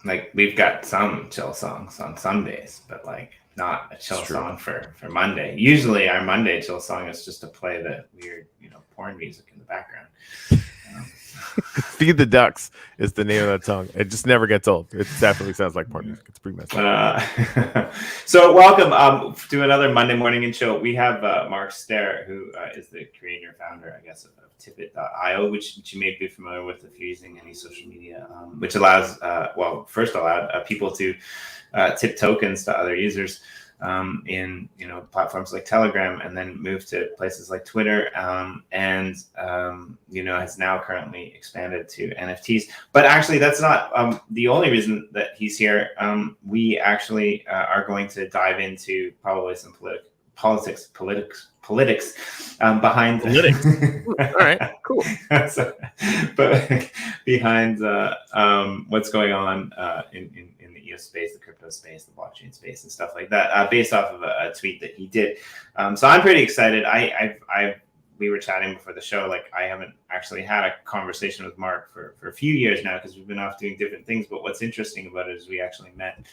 like we've got some chill songs on some days, but like not a chill song for Monday. Usually our Monday chill song is just to play the weird, porn music in the background. Feed the Ducks is the name of that song. It just never gets old. It definitely sounds like porn music. It's pretty messed up. So welcome to another Monday morning in show. We have Mark Stair, who is the creator, founder, I guess, of Tipit.io, which you may be familiar with if you're using any social media, which allows, first allowed people to tip tokens to other users in platforms like Telegram, and then moved to places like Twitter, and has now currently expanded to NFTs. But actually, that's not the only reason that he's here. We actually are going to dive into probably some politics behind politics. All right, cool. But behind what's going on in the EOS space, the crypto space, the blockchain space, and stuff like that, based off of a tweet that he did. So I'm pretty excited. We were chatting before the show. Like, I haven't actually had a conversation with Mark for a few years now because we've been off doing different things. But what's interesting about it is we actually met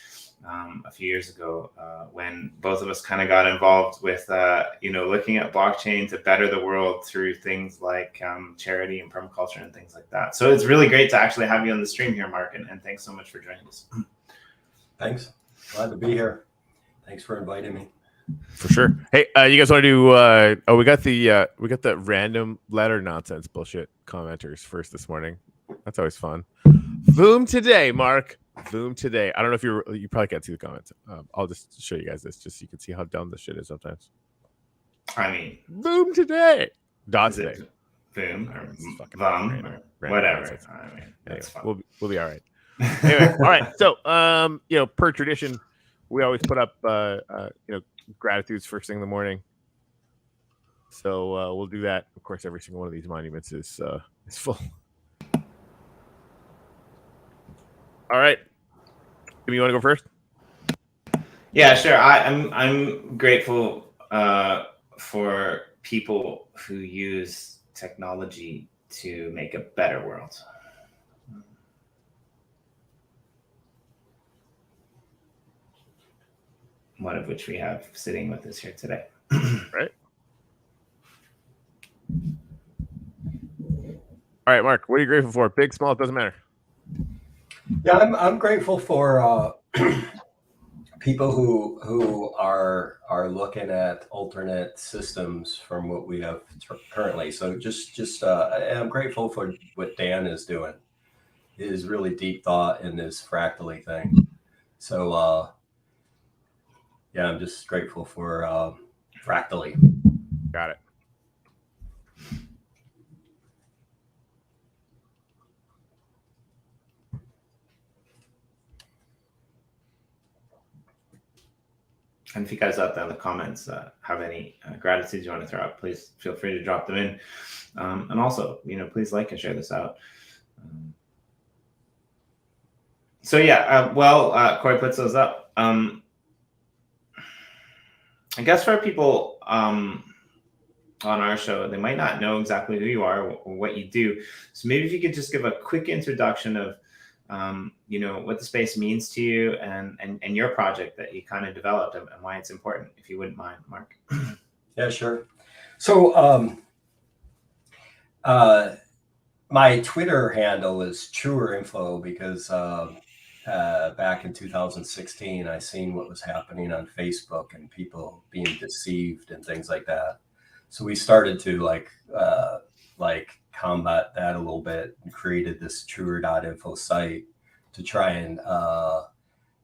a few years ago when both of us kind of got involved with, looking at blockchain to better the world through things like charity and permaculture and things like that. So it's really great to actually have you on the stream here, Mark, and thanks so much for joining us. Thanks. Glad to be here. Thanks for inviting me. For sure. Hey, you guys want to do? We got the random letter nonsense bullshit commenters first this morning. That's always fun. Boom today, Mark. Boom today. I don't know if you probably can't see the comments. I'll just show you guys this just so you can see how dumb this shit is sometimes. I mean, boom today. Dot today. Boom or bum or whatever. I mean, that's fun. We'll be all right. Anyway, all right. So, per tradition, we always put up, gratitudes first thing in the morning. So we'll do that. Of course, every single one of these monuments is full. All right. You want to go first? Yeah, sure. I'm grateful for people who use technology to make a better world. One of which we have sitting with us here today. Right. All right, Mark, what are you grateful for? Big, small, it doesn't matter. Yeah, I'm grateful for people who are looking at alternate systems from what we have currently. So I'm grateful for what Dan is doing. His really deep thought in this Fractally thing. So yeah, I'm just grateful for Fractally. Got it. And if you guys out there in the comments have any gratitudes you want to throw out, please feel free to drop them in. And also, please like and share this out. Corey puts those up. I guess for people on our show, they might not know exactly who you are or what you do. So maybe if you could just give a quick introduction of what the space means to you and your project that you kind of developed and why it's important, if you wouldn't mind, Mark. Yeah, sure. So my Twitter handle is Truer Info because back in 2016, I seen what was happening on Facebook and people being deceived and things like that. So we started to like combat that a little bit and created this truer.info site to try and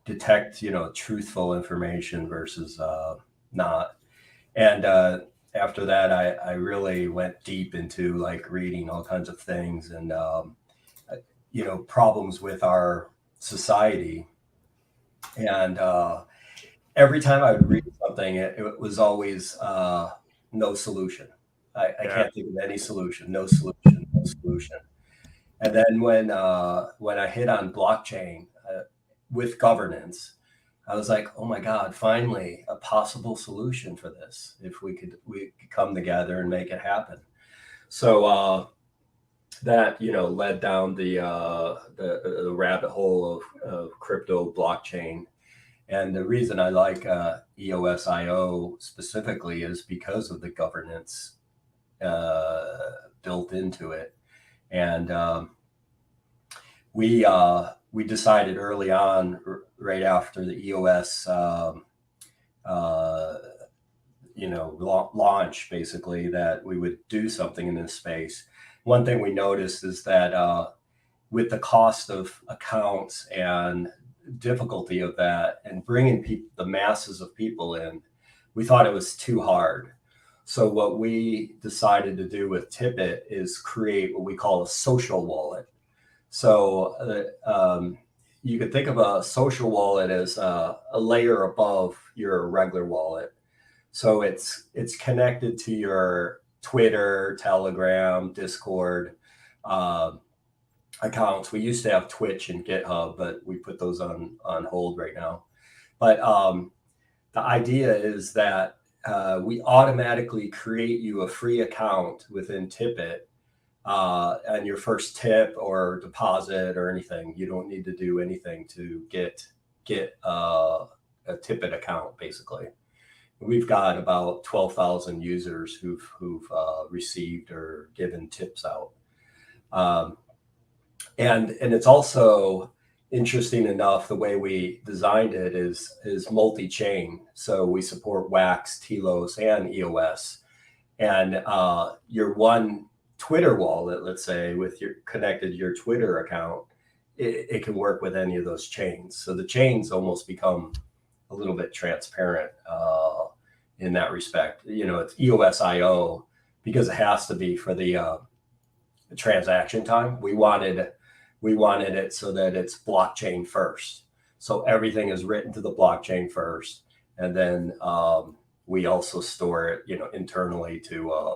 detect, truthful information versus not. And after that, I really went deep into like reading all kinds of things and, problems with our society. And every time I would read something, it was always no solution. I can't think of any solution, no solution, no solution. And then when I hit on blockchain with governance, I was like, oh my God, finally a possible solution for this. If we could come together and make it happen. So that led down the rabbit hole of crypto blockchain. And the reason I like EOSIO specifically is because of the governance built into it. And we decided early on, right after the EOS launch, basically, that we would do something in this space. One thing we noticed is that with the cost of accounts and difficulty of that and bringing the masses of people in, we thought it was too hard. So what we decided to do with Tipit is create what we call a social wallet. So you could think of a social wallet as a layer above your regular wallet. So it's connected to your Twitter, Telegram, Discord accounts. We used to have Twitch and GitHub, but we put those on hold right now. But the idea is that we automatically create you a free account within Tipit on your first tip or deposit or anything. You don't need to do anything to get a Tipit account, basically. We've got about 12,000 users who've received or given tips out. And it's also interesting enough, the way we designed it is multi-chain. So we support Wax, Telos, and EOS. And your one Twitter wallet, let's say, with connected to your Twitter account, it can work with any of those chains. So the chains almost become a little bit transparent in that respect. It's EOSIO because it has to be for the transaction time. We wanted it so that it's blockchain first. So everything is written to the blockchain first, and then we also store it, internally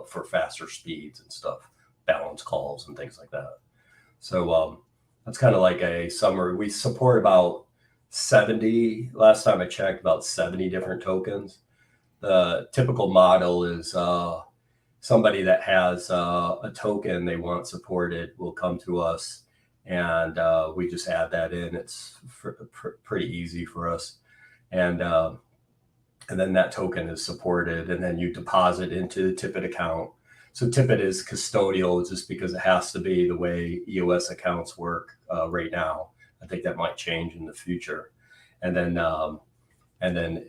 for faster speeds and stuff, balance calls and things like that. So that's kind of like a summary. We support about 70. Last time I checked, about 70 different tokens. The typical model is somebody that has a token they want supported will come to us, and we just add that in. It's pretty easy for us, and then that token is supported, and then you deposit into the Tipit account. So Tipit is custodial just because it has to be the way EOS accounts work right now. I think that might change in the future, and then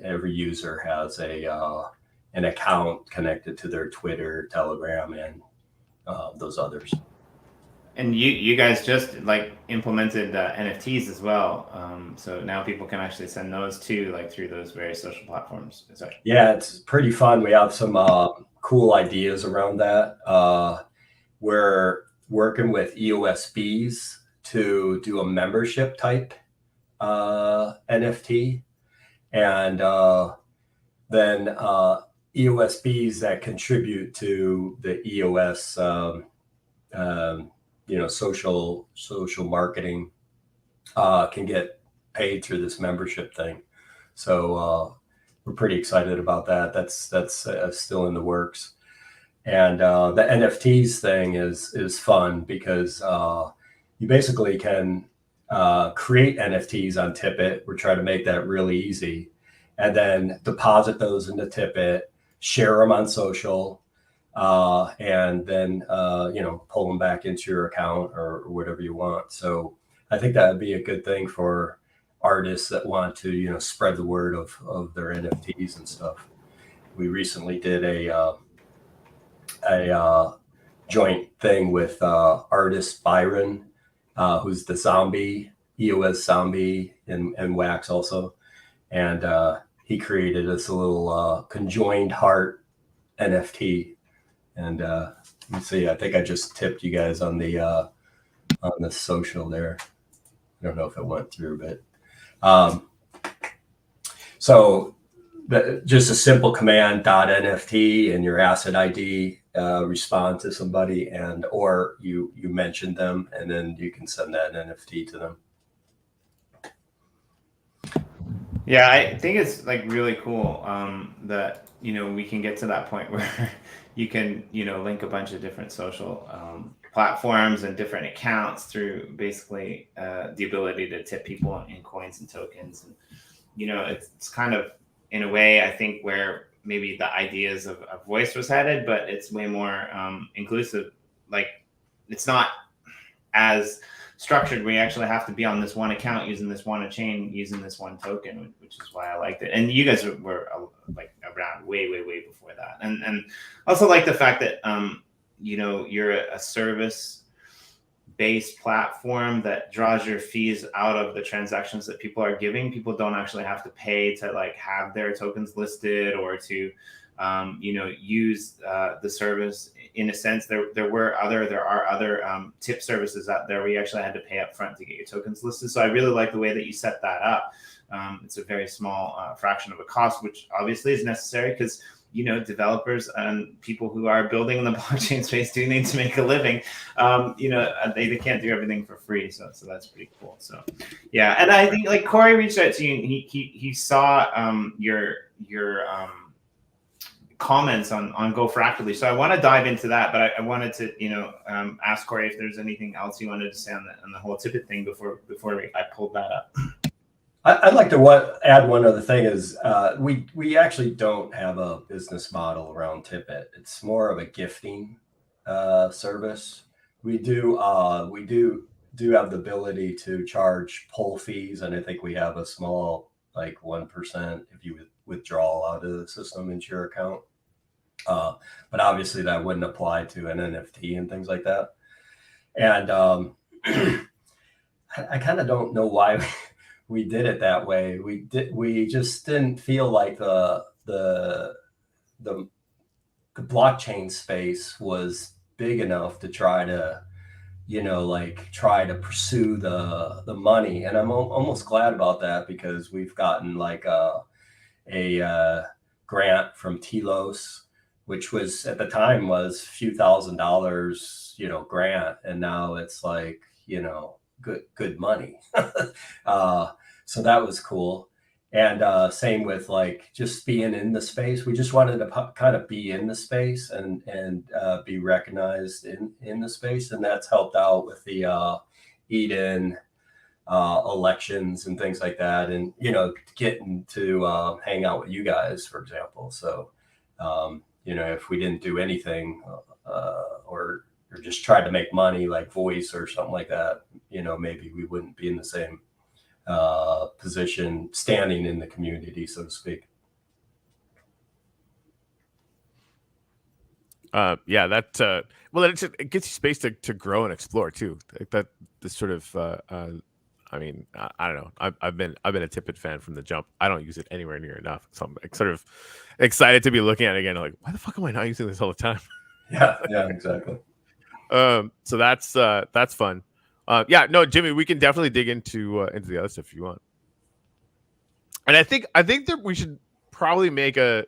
every user has an account connected to their Twitter, Telegram, and those others. And you guys just implemented NFTs as well, so now people can actually send those too, through those various social platforms. Yeah, it's pretty fun. We have some cool ideas around that. We're working with EOSBs to do a membership type NFT, and then EOSBs that contribute to the EOS social marketing can get paid through this membership thing. So we're pretty excited about that. That's still in the works. And the NFTs thing is fun because you basically can create NFTs on Tipit. We're trying to make that really easy, and then deposit those into Tipit, share them on social, and then pull them back into your account or whatever you want. So I think that would be a good thing for artists that want to spread the word of their NFTs and stuff. We recently did a joint thing with artist Byron, who's the zombie, EOS zombie, and Wax also, and he created this little conjoined heart NFT. And let's see, I think I just tipped you guys on the social there. I don't know if it went through, but so just a simple command .nft and your asset ID respond to somebody, and or you mention them, and then you can send that NFT to them. Yeah, I think it's really cool that we can get to that point where you can link a bunch of different social platforms and different accounts through basically the ability to tip people in coins and tokens. And, you know, it's kind of, in a way, I think, where maybe the ideas of voice was headed, but it's way more inclusive. Like, it's not as structured. We actually have to be on this one account using this one chain, using this one token, which is why I liked it. And you guys were like around way before that. And also like the fact that, you know, you're a service-based platform that draws your fees out of the transactions that people are giving. People don't actually have to pay to like have their tokens listed or to, you know, use the service. In a sense, there are other tip services out there where you actually had to pay up front to get your tokens listed. So I really like the way that you set that up. It's a very small fraction of a cost, which obviously is necessary because, you know, developers and people who are building in the blockchain space do need to make a living. You know, they can't do everything for free. So that's pretty cool. So yeah. And I think like Corey reached out to you and he saw your comments on Go Fractally. So I want to dive into that, but I wanted to, you know, ask Corey if there's anything else you wanted to say on the whole Tipit thing before I pulled that up. I'd like to add one other thing is we actually don't have a business model around Tipit. It's more of a gifting service. We do have the ability to charge pull fees, and I think we have a small, like 1% if you withdraw out of the system into your account. But obviously that wouldn't apply to an NFT and things like that. And I kind of don't know why we did it that way. We just didn't feel like the blockchain space was big enough to try to, you know, like try to pursue the money. And I'm almost glad about that because we've gotten like a grant from Telos, which was at the time was a few $1,000s, you know, grant. And now it's like, you know, good money. So that was cool. And same with like just being in the space. We just wanted to kind of be in the space and be recognized in the space. And that's helped out with the Eden elections and things like that. And, you know, getting to hang out with you guys, for example. So, you know, if we didn't do anything or just tried to make money like voice or something like that, you know, maybe we wouldn't be in the same position standing in the community, so to speak. Yeah, that well, it gets you space to grow and explore too. Like that, this sort of I mean, I don't know. I've been a Tipit fan from the jump. I don't use it anywhere near enough. So I'm like, sort of excited to be looking at it again. I'm like, why the fuck am I not using this all the time? Yeah, exactly. So that's fun. Yeah, no, Jimmy, we can definitely dig into the other stuff if you want. And I think that we should probably make a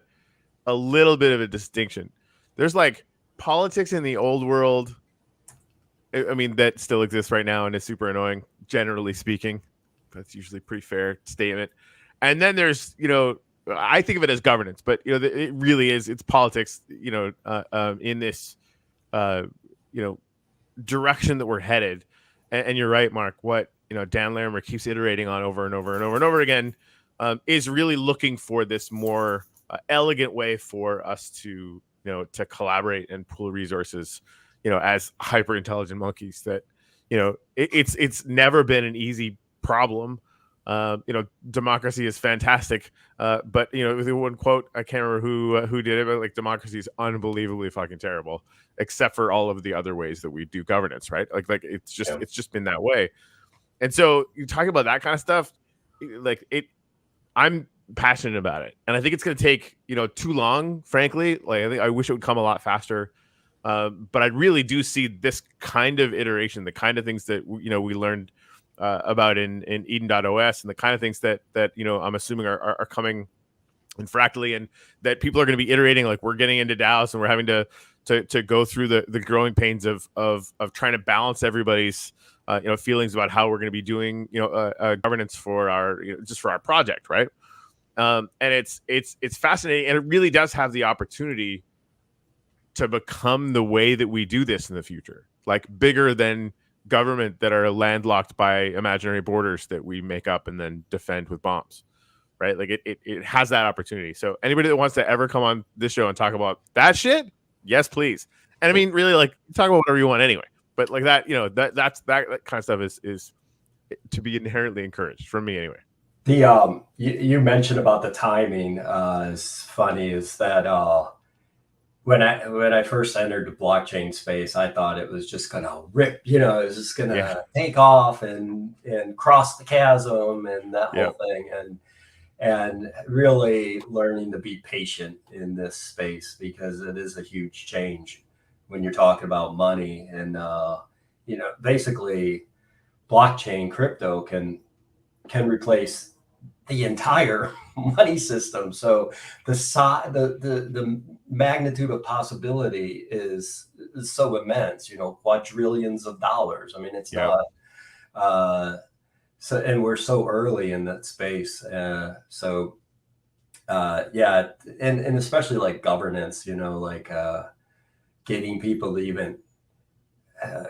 little bit of a distinction. There's like politics in the old world. I mean, that still exists right now and is super annoying, generally speaking. That's usually a pretty fair statement. And then there's, you know, I think of it as governance, but, you know, it really is. It's politics, you know, in this, you know, direction that we're headed. And you're right, Mark. What, you know, Dan Larimer keeps iterating on over and over again is really looking for this more elegant way for us to, you know, to collaborate and pool resources, you know, as hyper intelligent monkeys. That, you know, it's never been an easy problem. You know, democracy is fantastic, but, you know, the one quote, I can't remember who did it, but like, democracy is unbelievably fucking terrible, except for all of the other ways that we do governance, right? Like it's just been that way. And so you talk about that kind of stuff, like I'm passionate about it, and I think it's going to take, you know, too long, frankly. Like, I wish it would come a lot faster. But I really do see this kind of iteration, the kind of things that, you know, we learned about in Eden.os, and the kind of things that you know, I'm assuming are coming in Fractally, and that people are going to be iterating. Like, we're getting into DAOs, and we're having to go through the growing pains of trying to balance everybody's you know, feelings about how we're going to be doing, you know, governance for our, you know, just for our project, right? And it's fascinating, and it really does have the opportunity to become the way that we do this in the future. like bigger than government that are landlocked by imaginary borders that we make up and then defend with bombs, right? Like it has that opportunity. So anybody that wants to ever come on this show and talk about that shit, yes, please. And I mean, really, like, talk about whatever you want anyway. But like that, that kind of stuff is to be inherently encouraged from me anyway. The you mentioned about the timing is funny. Is that when I first entered the blockchain space, I thought it was just gonna rip, it was just gonna take off and cross the chasm and that whole thing, and really learning to be patient in this space, because it is a huge change when you're talking about money. And basically blockchain crypto can replace the entire money system. So the magnitude of possibility is so immense, quadrillions of dollars. I mean, it's not so, and we're so early in that space. And especially like governance, getting people to even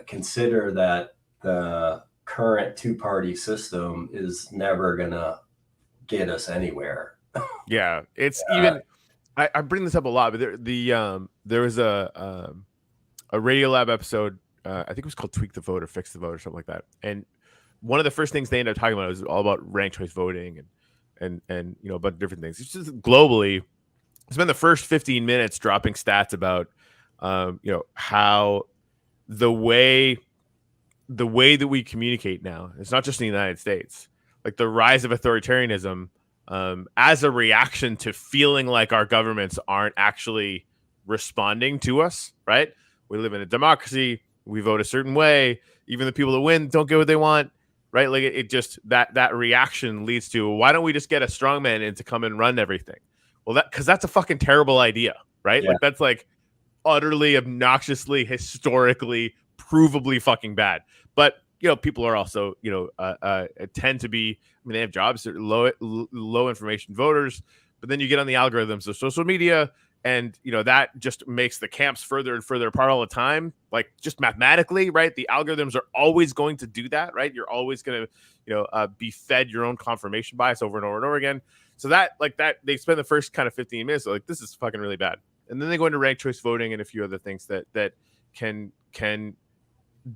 consider that the current two-party system is never gonna get us anywhere. Yeah, it's even. I bring this up a lot, but there was a Radiolab episode. I think it was called "Tweak the Vote" or "Fix the Vote" or something like that. And one of the first things they ended up talking about was all about ranked choice voting and a bunch of different things. It's just globally. Spend the first 15 minutes dropping stats about how the way that we communicate now, it's not just in the United States, like the rise of authoritarianism as a reaction to feeling like our governments aren't actually responding to us, right? We live in a democracy. We vote a certain way. Even the people that win don't get what they want, right? Like it just, that reaction leads to, why don't we just get a strongman in to come and run everything? Well, because that's a fucking terrible idea, right? Yeah. Like that's like utterly, obnoxiously, historically, provably fucking bad. But people are also tend to be. I mean, they have jobs. They're low information voters. But then you get on the algorithms of social media, and that just makes the camps further and further apart all the time. Like just mathematically, right? The algorithms are always going to do that, right? You're always going to be fed your own confirmation bias over and over and over again. So that they spend the first kind of 15 minutes like, this is fucking really bad, and then they go into ranked choice voting and a few other things that can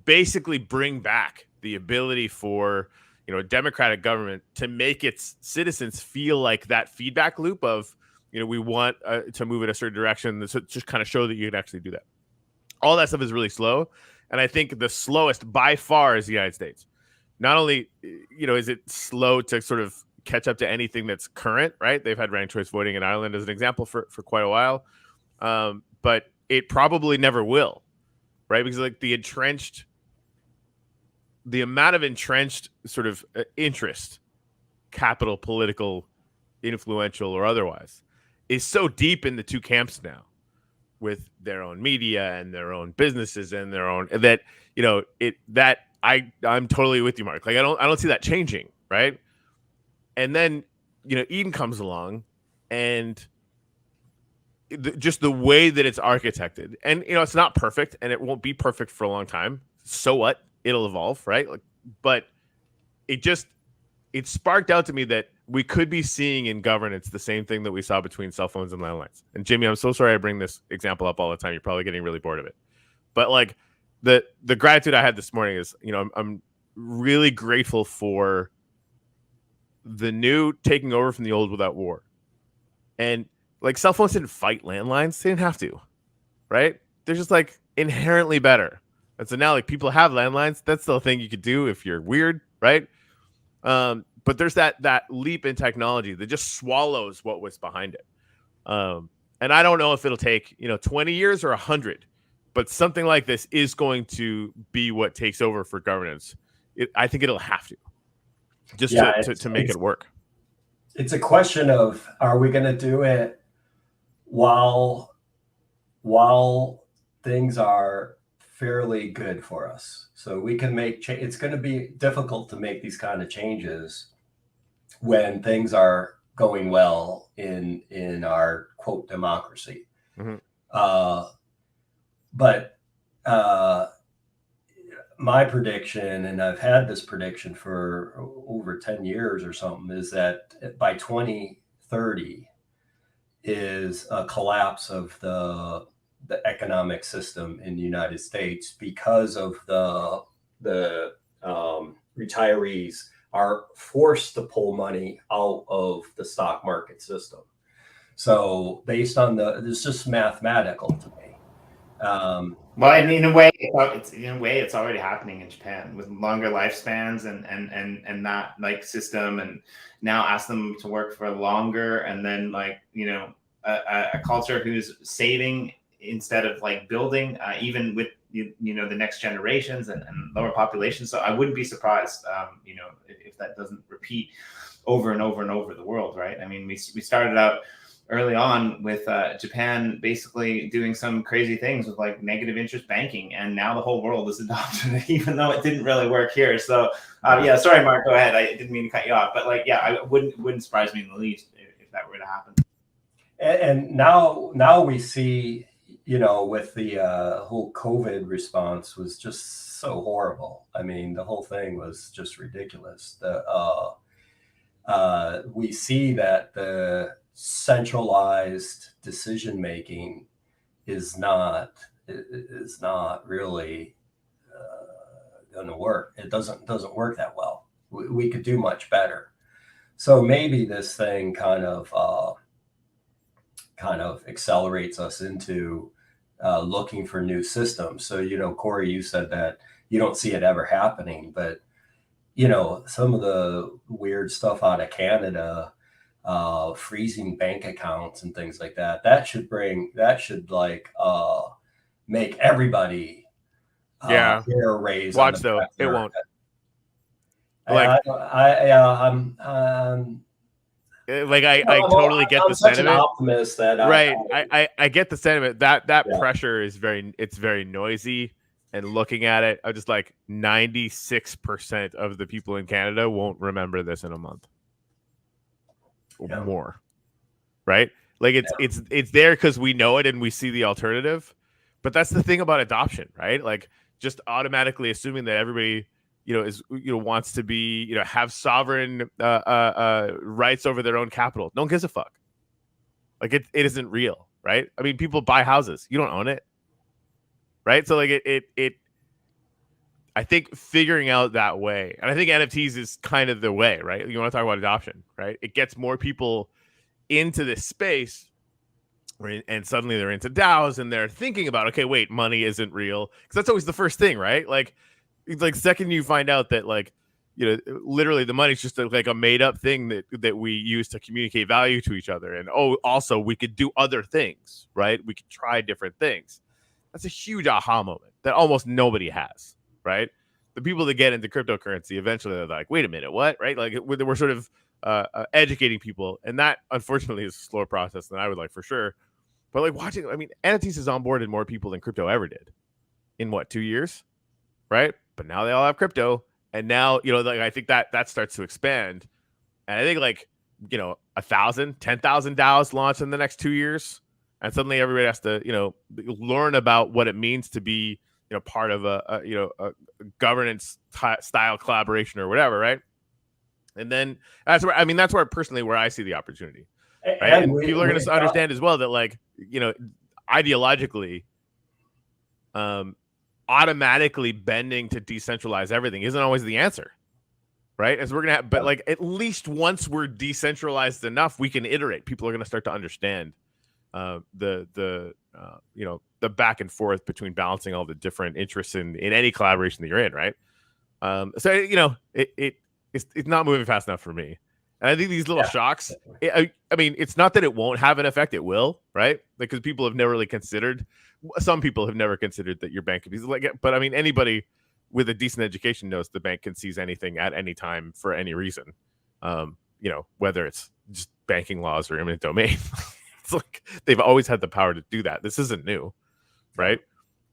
basically bring back the ability for a democratic government to make its citizens feel like that feedback loop of we want to move in a certain direction, so just kind of show that you can actually do that. All that stuff is really slow, and I think the slowest by far is the United States. Not only is it slow to sort of catch up to anything that's current, right? They've had ranked choice voting in Ireland as an example for quite a while, but it probably never will, right? Because like the amount of entrenched sort of interest, capital, political, influential or otherwise, is so deep in the two camps now, with their own media and their own businesses and their own I'm totally with you, Mark. Like I don't see that changing, right? And then Eden comes along, and just the way that it's architected, and it's not perfect, and it won't be perfect for a long time. So what? It'll evolve, right? Like, but it sparked out to me that we could be seeing in governance the same thing that we saw between cell phones and landlines. And Jimmy, I'm so sorry I bring this example up all the time. You're probably getting really bored of it. But like the gratitude I had this morning is, I'm really grateful for the new taking over from the old without war. And like cell phones didn't fight landlines. They didn't have to, right? They're just like inherently better. And so now like people have landlines. That's still a thing you could do if you're weird, right? But there's that leap in technology that just swallows what was behind it. And I don't know if it'll take 20 years or 100, but something like this is going to be what takes over for governance. I think it'll have to, just to make it work. It's a question of, are we going to do it while things are fairly good for us? So we can make it's going to be difficult to make these kind of changes when things are going well in our quote democracy. Mm-hmm. But my prediction, and I've had this prediction for over 10 years or something, is that by 2030 is a collapse of the economic system in the United States because of the retirees are forced to pull money out of the stock market system. So based on it's just mathematical to me. Well, in a way, it's already happening in Japan with longer lifespans and that like system, and now ask them to work for longer, and then a culture who's saving instead of like building, even with the next generations and lower populations. So I wouldn't be surprised, if that doesn't repeat over and over and over the world, right? I mean, we started out early on with Japan basically doing some crazy things with like negative interest banking, and now the whole world has adopted it, even though it didn't really work here. So sorry, Mark, go ahead. I didn't mean to cut you off, but I wouldn't surprise me in the least if that were to happen. And now we see, with the whole COVID response was just so horrible. I mean, the whole thing was just ridiculous. We see that the centralized decision making is not really going to work. It doesn't work that well. We could do much better. So maybe this thing kind of accelerates us into looking for new systems. So, Corey, you said that you don't see it ever happening, but some of the weird stuff out of Canada, freezing bank accounts and things like that should make everybody hair raise. Watch though, it won't. I totally get the such sentiment. An optimist that right. I get the sentiment that pressure is very noisy. And looking at it, I'm just like 96% of the people in Canada won't remember this in a month or more, right? Like it's there because we know it and we see the alternative. But that's the thing about adoption, right? Like just automatically assuming that everybody wants to be have sovereign rights over their own capital. No one gives a fuck. Like it isn't real, right? I mean, people buy houses. You don't own it. Right. So like I think figuring out that way, and I think NFTs is kind of the way, right? You want to talk about adoption, right? It gets more people into this space, and suddenly they're into DAOs and they're thinking about, okay, wait, money isn't real. Because that's always the first thing, right? Like second you find out that literally the money's just like a made up thing that we use to communicate value to each other. And also we could do other things, right? We could try different things. That's a huge aha moment that almost nobody has, right? The people that get into cryptocurrency, eventually they're like, wait a minute, what? Right? Like we're sort of educating people. And that, unfortunately, is a slower process than I would like for sure. But like watching, I mean, NFTs has onboarded more people than crypto ever did in 2 years, right? But now they all have crypto. And now, I think that starts to expand. And I think 1,000, 10,000 DAOs launch in the next 2 years. And suddenly everybody has to, learn about what it means to be, part of a governance style collaboration or whatever, right? And then that's where personally where I see the opportunity, right? And people are going to understand as well that ideologically, automatically bending to decentralize everything isn't always the answer, right? As we're gonna have, but at least once we're decentralized enough, we can iterate. People are going to start to understand the back and forth between balancing all the different interests in any collaboration that you're in, right? So it's not moving fast enough for me, and I think these little shocks. I mean, it's not that it won't have an effect; it will, right? Because people have never really considered. Some people have never considered that your bank could be but I mean, anybody with a decent education knows the bank can seize anything at any time for any reason. Whether it's just banking laws or eminent domain. It's like they've always had the power to do that. This isn't new, right?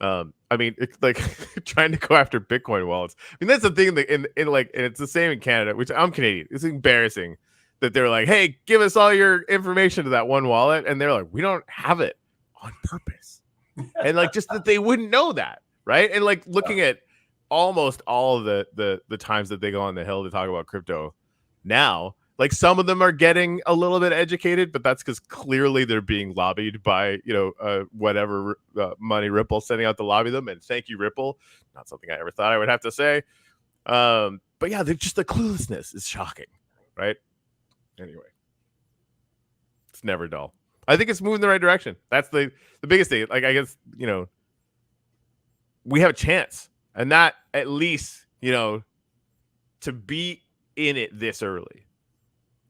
I mean, it's like trying to go after Bitcoin wallets. I mean, that's the thing that and it's the same in Canada, which I'm Canadian. It's embarrassing that they're like, hey, give us all your information to that one wallet. And they're like, we don't have it on purpose. And just that they wouldn't know that, right? And looking at almost all of the times that they go on the Hill to talk about crypto now, like some of them are getting a little bit educated, but that's because clearly they're being lobbied by, whatever money Ripple sending out to lobby them. And thank you, Ripple. Not something I ever thought I would have to say. But yeah, they're just, the cluelessness is shocking, right? Anyway, it's never dull. I think it's moving in the right direction. That's the biggest thing. Like, I guess, we have a chance, and not at least, to be in it this early.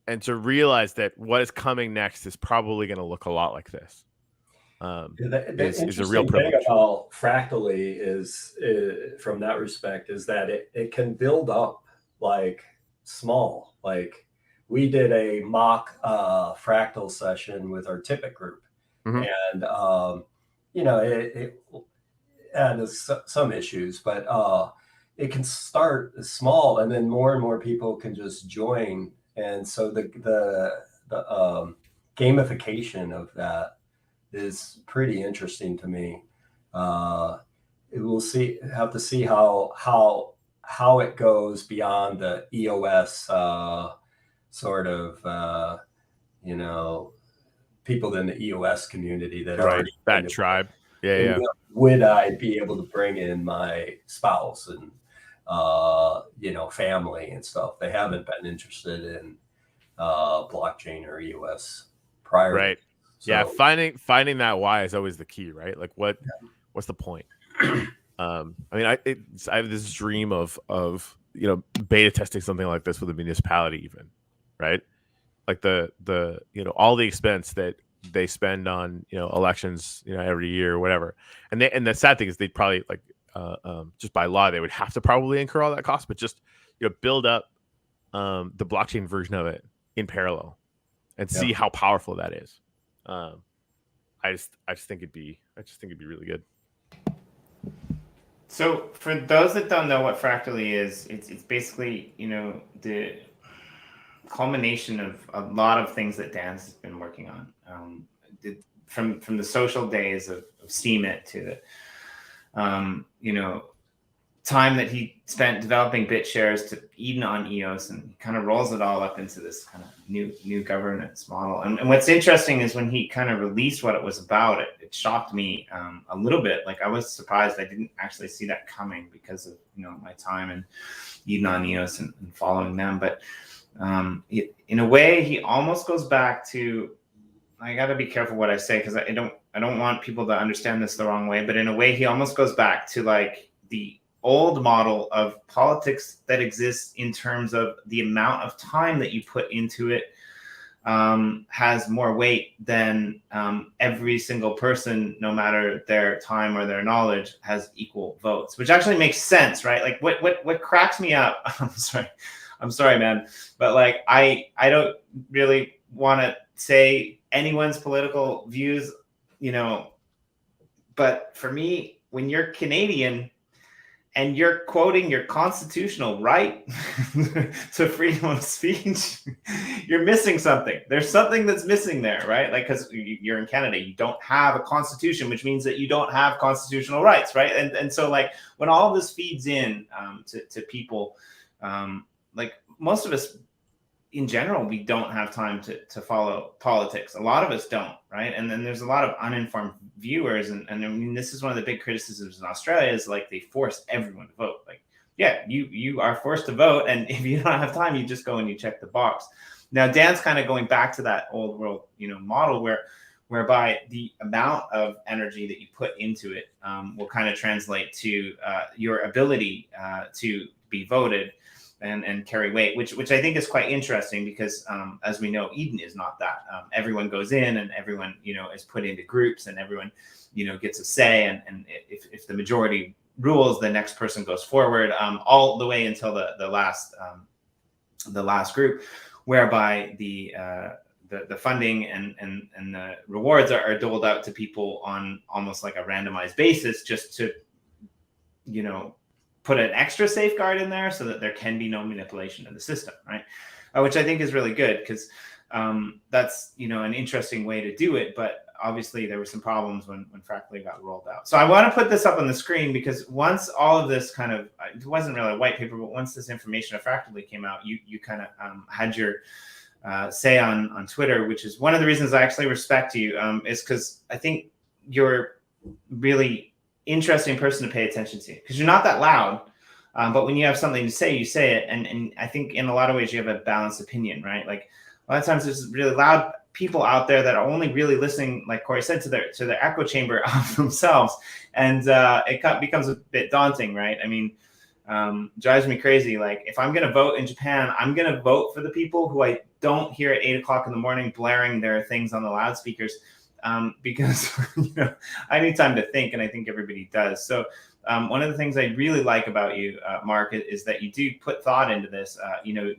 And to realize that what is coming next is probably going to look a lot like this. Is a real privilege. Thing about Fractally is from that respect, is that it can build up like small. Like we did a mock fractal session with our Tipit group, and it had some issues, but it can start small, and then more and more people can just join. And so the gamification of that is pretty interesting to me. We'll have to see how it goes beyond the EOS sort of people in the EOS community that are that tribe. Yeah. Would I be able to bring in my spouse and family and stuff? They haven't been interested in blockchain or EOS prior. Right. So, yeah. Finding that why is always the key, right? Like what's the point? I have this dream of beta testing something like this with a municipality, even, right? Like the all the expense that they spend on elections every year or whatever, and the sad thing is they'd probably just by law they would have to probably incur all that cost, but just build up the blockchain version of it in parallel and see how powerful that is. I just think it'd be really good. So for those that don't know what Fractally is, it's basically the culmination of a lot of things that Dan's been working on. From the social days of Steemit to the time that he spent developing BitShares to Eden on EOS, and kind of rolls it all up into this kind of new governance model. And what's interesting is when he kind of released what it was about, it shocked me a little bit. Like I was surprised. I didn't actually see that coming because of my time in Eden on EOS and following them. But in a way, he almost goes back to. I got to be careful what I say because I don't want people to understand this the wrong way. But in a way, he almost goes back to like the old model of politics that exists in terms of the amount of time that you put into it has more weight than every single person, no matter their time or their knowledge, has equal votes, which actually makes sense, right? Like what cracks me up. I'm sorry, man, but like I don't really want to say anyone's political views, but for me, when you're Canadian and you're quoting your constitutional right to freedom of speech, you're missing something. There's something that's missing there, right? Like, because you're in Canada, you don't have a constitution, which means that you don't have constitutional rights, right? And so, like, when all of this feeds in to people, like most of us, in general, we don't have time to follow politics. A lot of us don't, right? And then there's a lot of uninformed viewers. And I mean, this is one of the big criticisms in Australia is like they force everyone to vote. Like, yeah, you are forced to vote. And if you don't have time, you just go and you check the box. Now, Dan's kind of going back to that old world, model whereby the amount of energy that you put into it will kind of translate to your ability to be voted and carry weight, which I think is quite interesting because as we know, Eden is not that. Everyone goes in and everyone, is put into groups and everyone, gets a say. And if the majority rules, the next person goes forward all the way until the last group, whereby the funding and the rewards are doled out to people on almost like a randomized basis, just to, put an extra safeguard in there so that there can be no manipulation of the system, right? Which I think is really good because that's, an interesting way to do it. But obviously there were some problems when Fractally got rolled out. So I want to put this up on the screen because once all of this kind of, it wasn't really a white paper, but once this information of Fractally came out, you kind of had your say on Twitter, which is one of the reasons I actually respect you, is because I think you're really interesting person to pay attention to, because you're not that loud. But when you have something to say, you say it. And I think in a lot of ways you have a balanced opinion, right? Like a lot of times there's really loud people out there that are only really listening, like Corey said, to their echo chamber of themselves. And it becomes a bit daunting, right? I mean, drives me crazy. Like if I'm going to vote in Japan, I'm going to vote for the people who I don't hear at 8 o'clock in the morning blaring their things on the loudspeakers, because I need time to think, and I think everybody does. So one of the things I really like about you, Mark, is that you do put thought into this,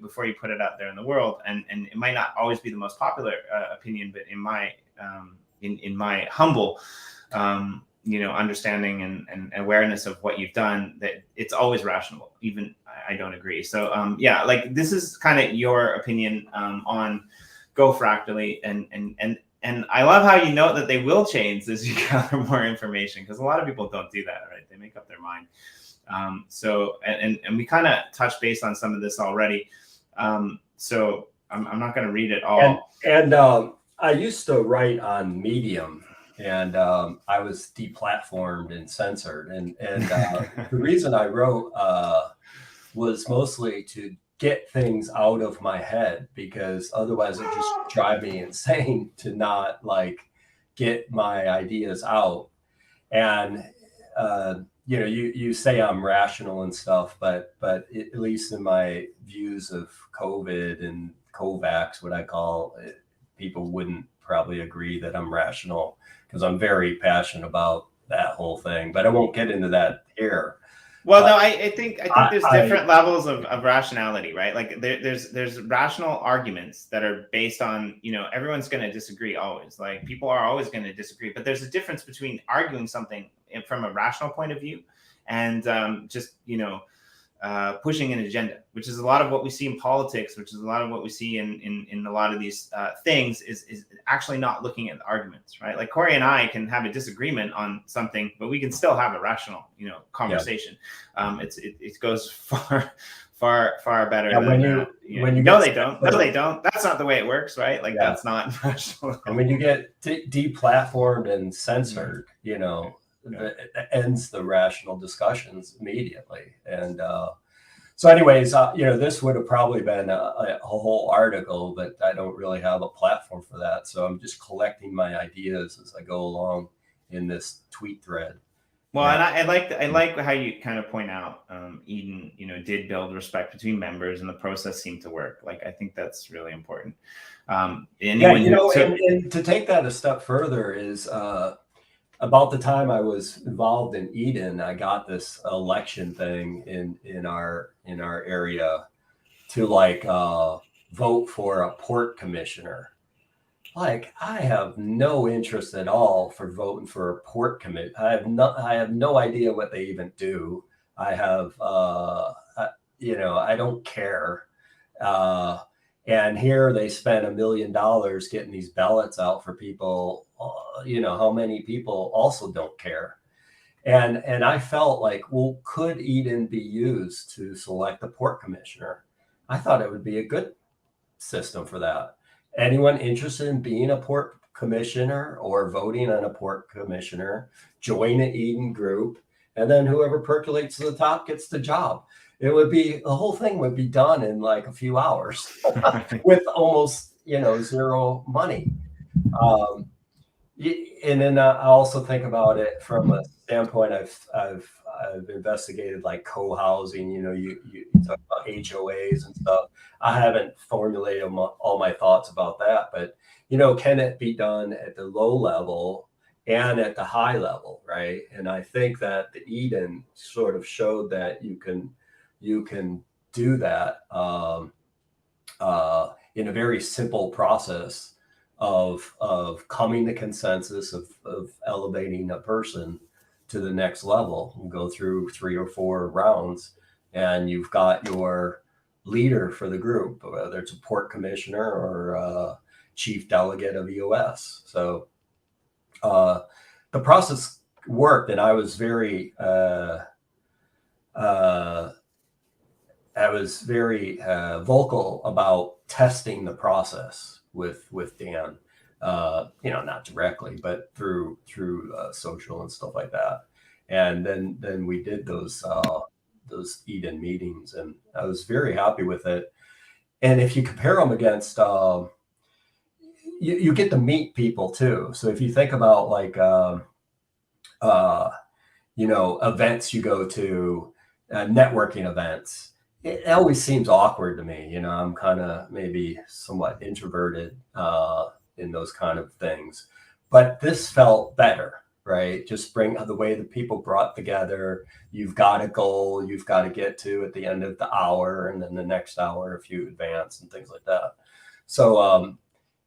before you put it out there in the world. And it might not always be the most popular opinion, but in my humble, understanding and awareness of what you've done, that it's always rational. Even I don't agree. So like this is kind of your opinion on Go Fractally, and I love how you note that they will change as you gather more information, because a lot of people don't do that, right? They make up their mind. So we kind of touched base on some of this already. So I'm not going to read it all. And I used to write on Medium, and I was deplatformed and censored. And the reason I wrote was mostly to get things out of my head, because otherwise it just drive me insane to not get my ideas out. And you say I'm rational and stuff, but at least in my views of COVID and COVAX, what I call it, people wouldn't probably agree that I'm rational, because I'm very passionate about that whole thing. But I won't get into that here. Well, no, I think there's different levels of rationality, right? Like there's rational arguments that are based on, everyone's going to disagree always. Like people are always going to disagree, but there's a difference between arguing something from a rational point of view and just, pushing an agenda, which is a lot of what we see in politics, which is a lot of what we see in a lot of these things is actually not looking at the arguments, right? Like Corey and I can have a disagreement on something, but we can still have a rational, conversation. Yeah. It goes far better than no, they don't. That's not the way it works, right? Like that's not rational. And when you get deplatformed and censored, it ends the rational discussions immediately. And so anyways, this would have probably been a whole article, but I don't really have a platform for that. So I'm just collecting my ideas as I go along in this tweet thread. Well, and I like how you kind of point out Eden, did build respect between members, and the process seemed to work. Like, I think that's really important. And to take that a step further is about the time I was involved in Eden, I got this election thing in our area to vote for a port commissioner. Like, I have no interest at all for voting for a port commit. I have no idea what they even do. I have, I don't care. And here they spent $1 million getting these ballots out for people. How many people also don't care. And I felt like, well, could Eden be used to select a port commissioner? I thought it would be a good system for that. Anyone interested in being a port commissioner or voting on a port commissioner, join an Eden group, and then whoever percolates to the top gets the job. The whole thing would be done in like a few hours with almost, zero money. And then I also think about it from a standpoint. I've investigated like co-housing. You talk about HOAs and stuff. I haven't formulated all my thoughts about that, but can it be done at the low level and at the high level, right? And I think that the Eden sort of showed that you can do that in a very simple process of coming to consensus of elevating a person to the next level and go through 3 or 4 rounds, and you've got your leader for the group, whether it's a port commissioner or chief delegate of EOS. So the process worked, and I was very vocal about testing the process with Dan. Not directly, but through social and stuff like that. And then we did those Eden meetings, and I was very happy with it. And if you compare them against, you get to meet people too. So if you think about like, events you go to, networking events, it always seems awkward to me. I'm kind of maybe somewhat introverted in those kind of things, but this felt better, right? Just bring the way the people brought together. You've got a goal you've got to get to at the end of the hour, and then the next hour if you advance and things like that. So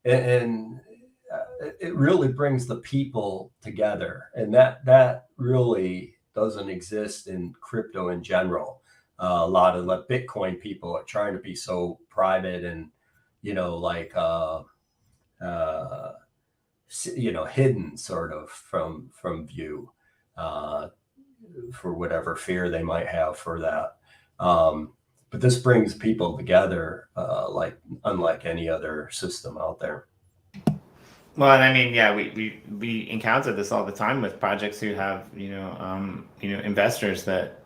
it really brings the people together, and that really doesn't exist in crypto in general. A lot of the Bitcoin people are trying to be so private and hidden sort of from view for whatever fear they might have for that. But this brings people together unlike any other system out there. Well, and I mean, yeah, we encounter this all the time with projects who have investors that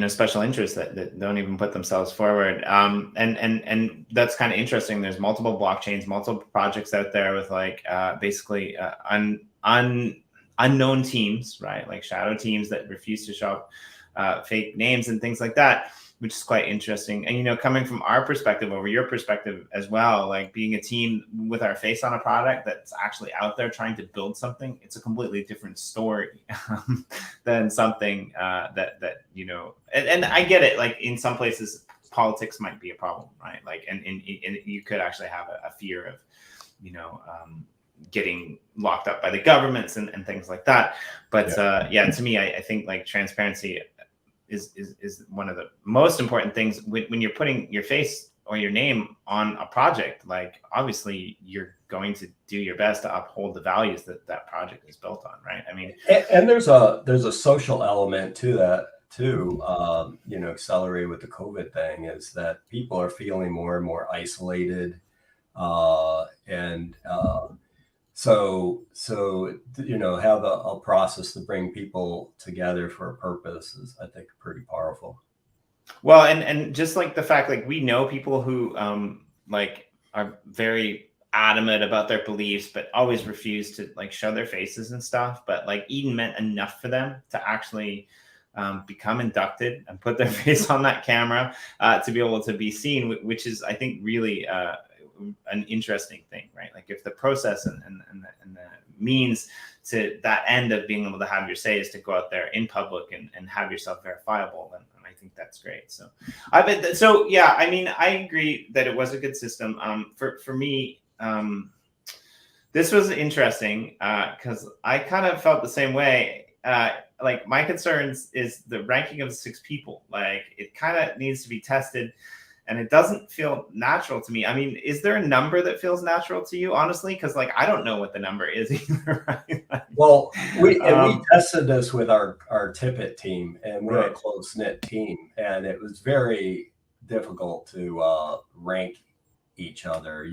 special interests that don't even put themselves forward. And that's kind of interesting. There's multiple blockchains, multiple projects out there with basically unknown teams, right? Like shadow teams that refuse to show fake names and things like that, which is quite interesting. And, coming from our perspective over your perspective as well, like being a team with our face on a product that's actually out there trying to build something, it's a completely different story than something that and I get it. Like in some places, politics might be a problem, right? Like, and you could actually have a fear of, getting locked up by the governments and things like that. But to me, I think like transparency is one of the most important things when you're putting your face or your name on a project. Like obviously you're going to do your best to uphold the values that project is built on, right? I mean, and there's a social element to that too. Accelerated with the COVID thing is that people are feeling more and more isolated, So have a process to bring people together for a purpose is, I think, pretty powerful. Well, and just like the fact, like we know people who are very adamant about their beliefs, but always refuse to like show their faces and stuff. But like Eden meant enough for them to actually become inducted and put their face on that camera to be able to be seen, which is, I think, really an interesting thing, right? Like if the process and the means to that end of being able to have your say is to go out there in public and have yourself verifiable, then I think that's great. So I mean, I agree that it was a good system. For me, this was interesting because I kind of felt the same way. Like my concerns is the ranking of 6 people. Like it kind of needs to be tested. And it doesn't feel natural to me. I mean, is there a number that feels natural to you, honestly? Because like I don't know what the number is either. Right? Well, we tested this with our Tipit team, and we're a close-knit team, and it was very difficult to rank each other.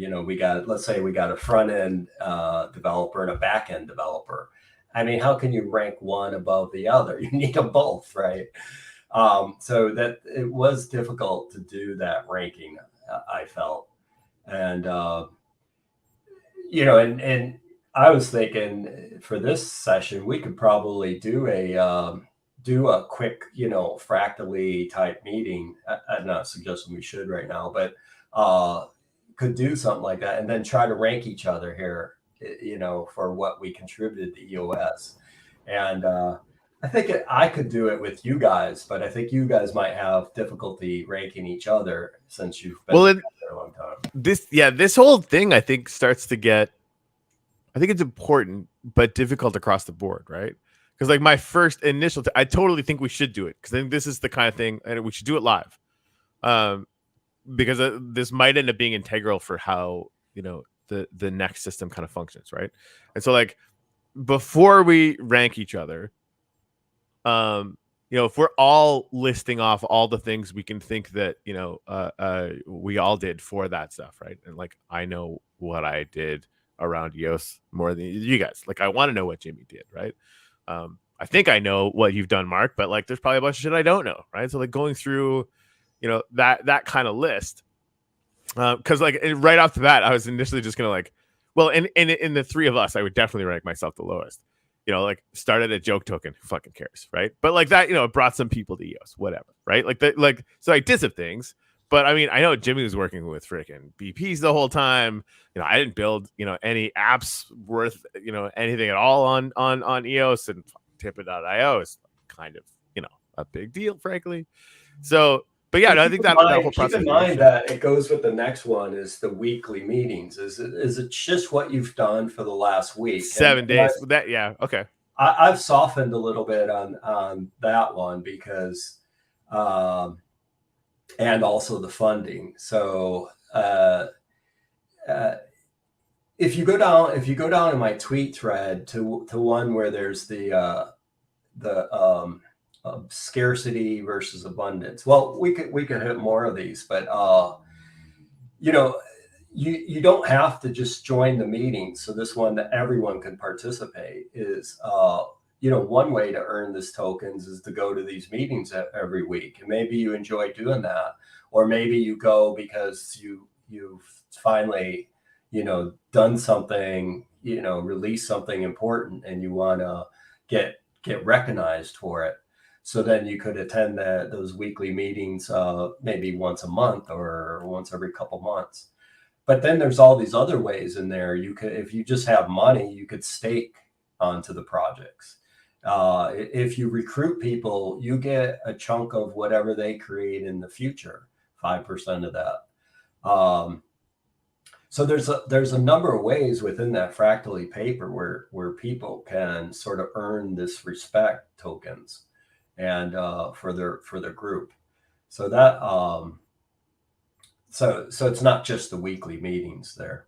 Let's say we got a front-end developer and a back-end developer. I mean, how can you rank one above the other? You need them both, right? So that it was difficult to do that ranking, I felt. And, and I was thinking for this session, we could probably do a quick, Fractally type meeting. I'm not suggesting we should right now, but could do something like that and then try to rank each other here, for what we contributed to EOS. And, I think I could do it with you guys, but I think you guys might have difficulty ranking each other since you've been together a long time. This whole thing I think starts to get, I think it's important, but difficult across the board, right? Because like my first initial, I totally think we should do it because I think this is the kind of thing, and we should do it live. because this might end up being integral for how, you know, the next system kind of functions, right? And so like before we rank each other, you know, if we're all listing off all the things we can think that, you know, we all did for that stuff, right? And like I know what I did around EOS more than you guys. Like I want to know what Jimmy did, right? I think I know what you've done, Mark, but like there's probably a bunch of shit I don't know, right? So like going through, you know, that kind of list, because like right off the bat, I was initially just gonna like, well, in the three of us, I would definitely rank myself the lowest. You know, like started a joke token, who fucking cares, right? But like that, you know, it brought some people to EOS, whatever, right? Like that, like so I did some things, but I mean, I know Jimmy was working with freaking BPs the whole time. You know, I didn't build, you know, any apps worth, you know, anything at all on EOS, and Tipit.io is kind of, you know, a big deal, frankly. So, but yeah, I think that whole process. Keep in mind that it goes with the next one is the weekly meetings. Is it just what you've done for the last week? 7 days. That, yeah, okay. I've softened a little bit on that one because, and also the funding. So if you go down in my tweet thread to one where there's the scarcity versus abundance. Well, we could hit more of these, but you know, you don't have to just join the meeting. So this one that everyone can participate is you know, one way to earn this tokens is to go to these meetings every week, and maybe you enjoy doing that, or maybe you go because you've finally, you know, done something, you know, released something important, and you want to get recognized for it. So then you could attend those weekly meetings maybe once a month or once every couple months. But then there's all these other ways in there. You could, if you just have money, you could stake onto the projects. If you recruit people, you get a chunk of whatever they create in the future, 5% of that. So there's a number of ways within that Fractally paper where people can sort of earn this respect tokens, and for their group. So that so it's not just the weekly meetings there.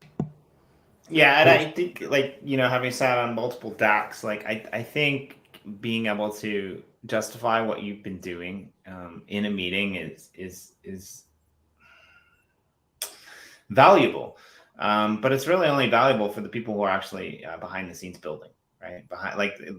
Yeah, and I think, like, you know, having sat on multiple DACs, like I think being able to justify what you've been doing in a meeting is valuable. But it's really only valuable for the people who are actually behind the scenes building, right?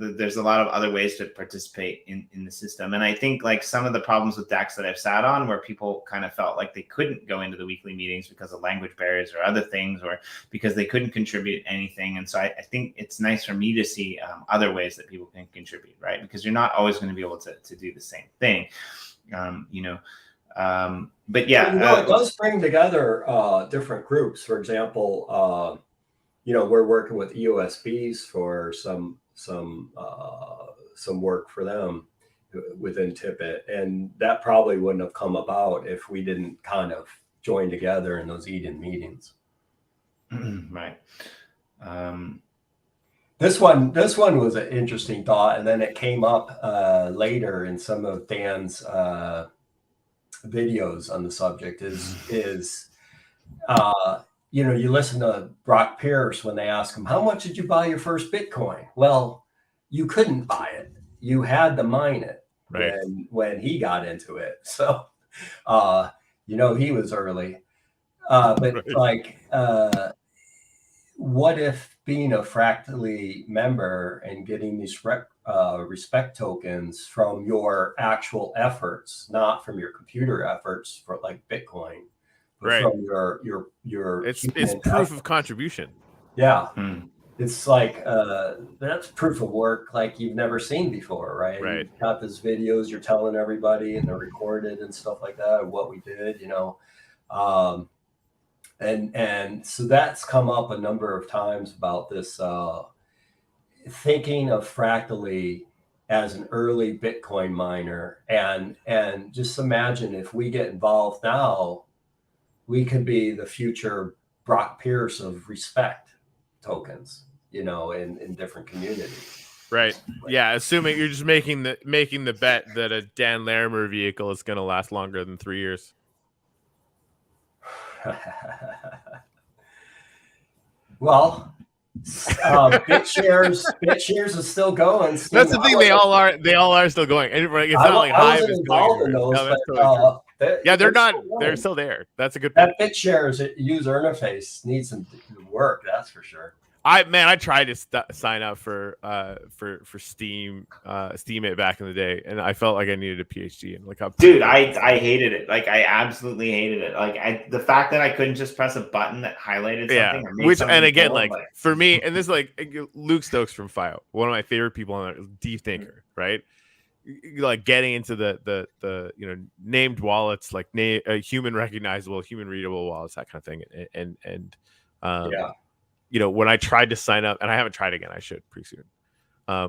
There's a lot of other ways to participate in the system. And I think like some of the problems with DACs that I've sat on, where people kind of felt like they couldn't go into the weekly meetings because of language barriers or other things, or because they couldn't contribute anything. And so I think it's nice for me to see other ways that people can contribute, right? Because you're not always going to be able to do the same thing, you know. But yeah, you know, it does bring together different groups. For example, you know, we're working with EOSBs for some work for them within Tipit, and that probably wouldn't have come about if we didn't kind of join together in those Eden meetings. Right. This one was an interesting thought, and then it came up later in some of Dan's videos on the subject. Is you know, you listen to Brock Pierce when they ask him, how much did you buy your first Bitcoin? Well, you couldn't buy it. You had to mine it, right, when he got into it. So, you know, he was early. But right, like, what if being a Fractally member and getting these respect tokens from your actual efforts, not from your computer efforts for like Bitcoin, but right, from your it's proof of contribution. Yeah. It's like that's proof of work like you've never seen before, right? Right. You've got these videos you're telling everybody, and they're recorded and stuff like that, of what we did, you know. And so that's come up a number of times about this thinking of Fractally as an early Bitcoin miner, and just imagine if we get involved now, we could be the future Brock Pierce of respect tokens, you know, in different communities. Right. Yeah. Assuming you're just making the bet that a Dan Larimer vehicle is going to last longer than 3 years. Well, BitShares is still going. That's the thing. They all are still going. And it's not like Hive is going involved in anywhere. those, No, that's but totally true. Yeah, they're not. still They're going. still there. That's a good That point. BitShares user interface needs some work. That's for sure. I tried to sign up for Steam It back in the day, and I felt like I needed a PhD and like dude, I hated it. Like I absolutely hated it. Like the fact that I couldn't just press a button that highlighted something. Yeah, Or made something and again, cool, like for me, and this is like Luke Stokes from FIO, one of my favorite people on there, deep thinker, right? Like getting into the named wallets, like human recognizable, human readable wallets, that kind of thing, and when I tried to sign up, and I haven't tried again, I should pretty soon.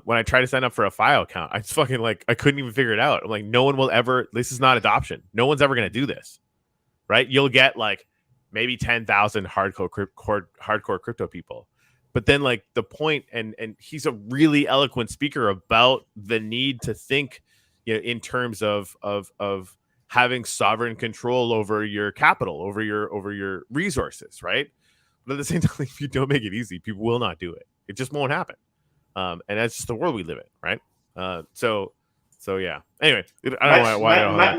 When I tried to sign up for a FIO account, I just fucking I couldn't even figure it out. I'm like, no one will ever. This is not adoption. No one's ever going to do this, right? You'll get like maybe 10,000 hardcore crypto people, but then like the point, and he's a really eloquent speaker about the need to think, in terms of having sovereign control over your capital, over your resources, right? But at the same time, if you don't make it easy, people will not do it. It just won't happen. And that's just the world we live in, right? So yeah. Anyway, I don't know why.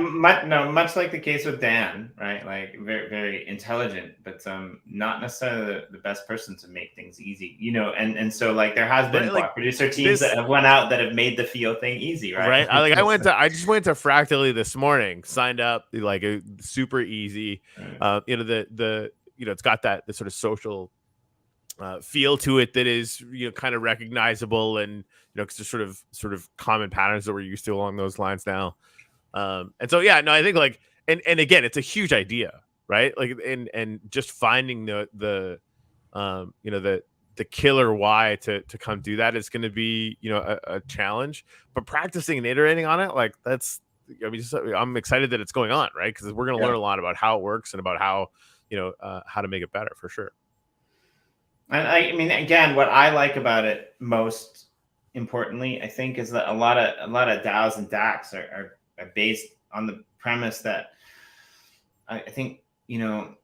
Much like the case with Dan, right? Like very, very intelligent, but not necessarily the best person to make things easy, And so like there has been block producer teams that have went out that have made the FIO thing easy, right? Right. I just went to Fractally this morning, signed up, like a super easy. It's got the sort of social feel to it that is kind of recognizable, and because there's sort of common patterns that we're used to along those lines now. And so I think like and again, it's a huge idea, right? Like and just finding the killer why to come do that is going to be a challenge, but practicing and iterating on it, like that's I'm excited that it's going on, right? Because we're going to learn a lot about how it works and about how to make it better, for sure. And I mean, again, what I like about it most importantly, I think, is that a lot of DAOs and DACs are based on the premise that I think you